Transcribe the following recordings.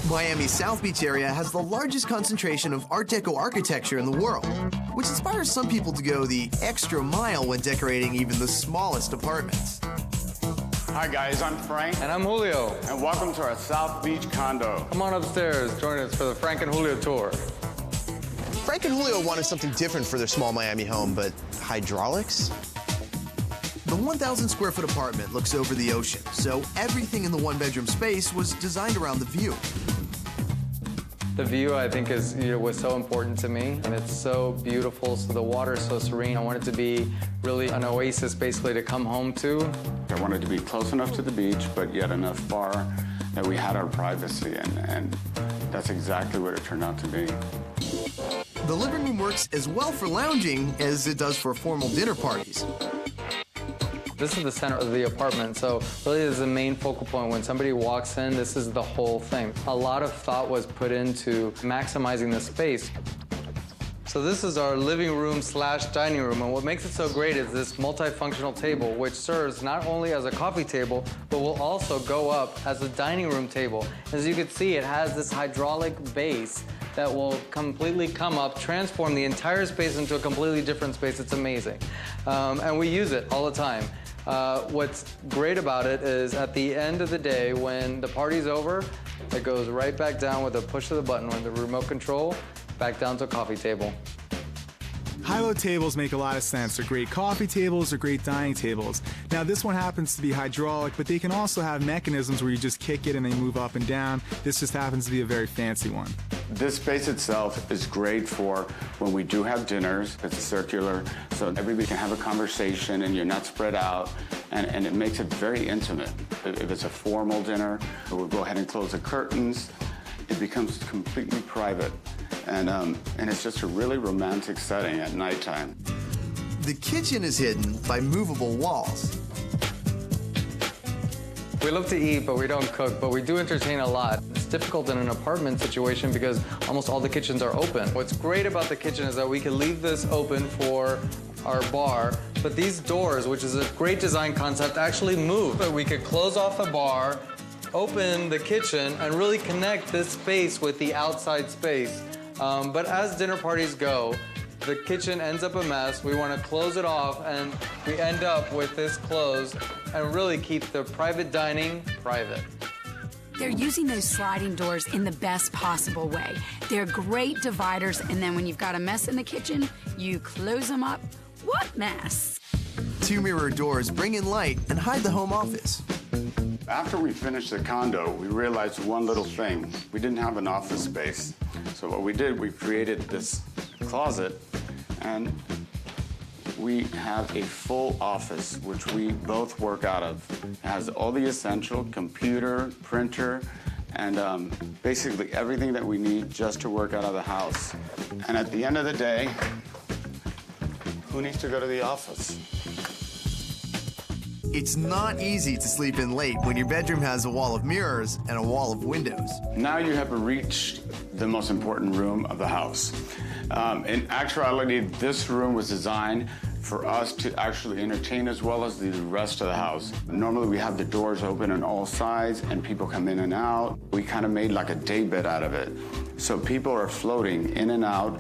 Miami's South Beach area has the largest concentration of Art Deco architecture in the world, which inspires some people to go the extra mile when decorating even the smallest apartments. Hi guys, I'm Frank. And I'm Julio. And welcome to our South Beach condo. Come on upstairs, join us for the Frank and Julio tour. Frank and Julio wanted something different for their small Miami home, but hydraulics? The 1,000 square foot apartment looks over the ocean, so everything in the one bedroom space was designed around the view. The view, I think, was so important to me, and it's so beautiful, so the water is so serene. I want it to be really an oasis, basically, to come home to. I wanted to be close enough to the beach, but yet enough far that we had our privacy, and that's exactly what it turned out to be. The living room works as well for lounging as it does for formal dinner parties. This is the center of the apartment, so really this is the main focal point. When somebody walks in, this is the whole thing. A lot of thought was put into maximizing the space. So this is our living room slash dining room, and what makes it so great is this multifunctional table, which serves not only as a coffee table, but will also go up as a dining room table. As you can see, it has this hydraulic base that will completely come up, transform the entire space into a completely different space. It's amazing. And we use it all the time. What's great about it is at the end of the day, when the party's over, it goes right back down with a push of the button with the remote control, back down to a coffee table. High-low tables make a lot of sense. They're great coffee tables, they're great dining tables. Now this one happens to be hydraulic, but they can also have mechanisms where you just kick it and they move up and down. This just happens to be a very fancy one. This space itself is great for when we do have dinners. It's circular, so everybody can have a conversation and you're not spread out, and it makes it very intimate. If it's a formal dinner, we'll go ahead and close the curtains. It becomes completely private. And it's just a really romantic setting at nighttime. The kitchen is hidden by movable walls. We love to eat, but we don't cook, but we do entertain a lot. It's difficult in an apartment situation because almost all the kitchens are open. What's great about the kitchen is that we can leave this open for our bar, but these doors, which is a great design concept, actually move. But we could close off the bar, open the kitchen, and really connect this space with the outside space. But as dinner parties go, the kitchen ends up a mess. We want to close it off, and we end up with this closed and really keep the private dining private. They're using those sliding doors in the best possible way. They're great dividers, and then when you've got a mess in the kitchen, you close them up. What mess? Two mirror doors bring in light and hide the home office. After we finished the condo, we realized one little thing. We didn't have an office space. So what we did, we created this closet, and we have a full office, which we both work out of. It has all the essential, computer, printer, and basically everything that we need just to work out of the house. And at the end of the day, who needs to go to the office? It's not easy to sleep in late when your bedroom has a wall of mirrors and a wall of windows. Now you have reached the most important room of the house. In actuality, this room was designed for us to actually entertain as well as the rest of the house. Normally we have the doors open on all sides and people come in and out. We kind of made like a day bed out of it. So people are floating in and out,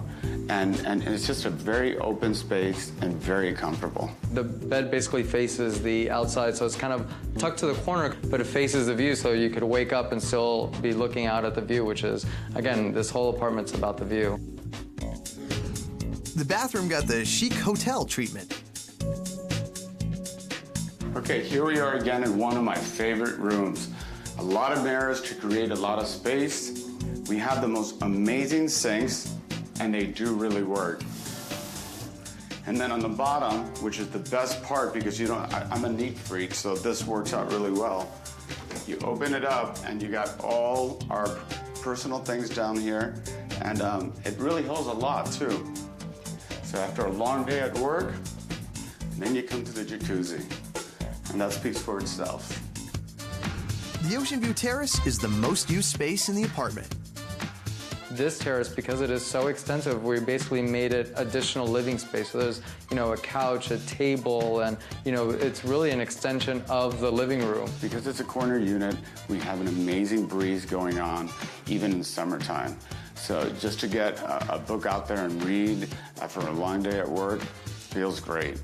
and it's just a very open space and very comfortable. The bed basically faces the outside, so it's kind of tucked to the corner, but it faces the view, so you could wake up and still be looking out at the view, which is, again, this whole apartment's about the view. The bathroom got the chic hotel treatment. Okay, here we are again in one of my favorite rooms. A lot of mirrors to create a lot of space. We have the most amazing sinks, and they do really work. And then on the bottom, which is the best part because I'm a neat freak, so this works out really well. You open it up and you got all our personal things down here, and it really holds a lot too. So after a long day at work, then you come to the jacuzzi, and that speaks for itself. The Ocean View Terrace is the most used space in the apartment. This terrace, because it is so extensive, we basically made it additional living space. So there's, a couch, a table, and, it's really an extension of the living room. Because it's a corner unit, we have an amazing breeze going on, even in summertime. So just to get a book out there and read after a long day at work feels great.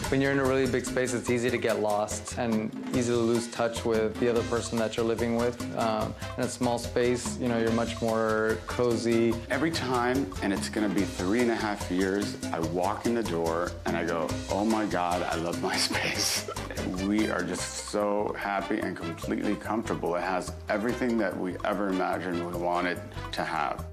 When you're in a really big space, it's easy to get lost and easy to lose touch with the other person that you're living with. In a small space, you're much more cozy. Every time, and it's gonna be 3.5 years, I walk in the door and I go, oh my God, I love my space. We are just so happy and completely comfortable. It has everything that we ever imagined we wanted to have.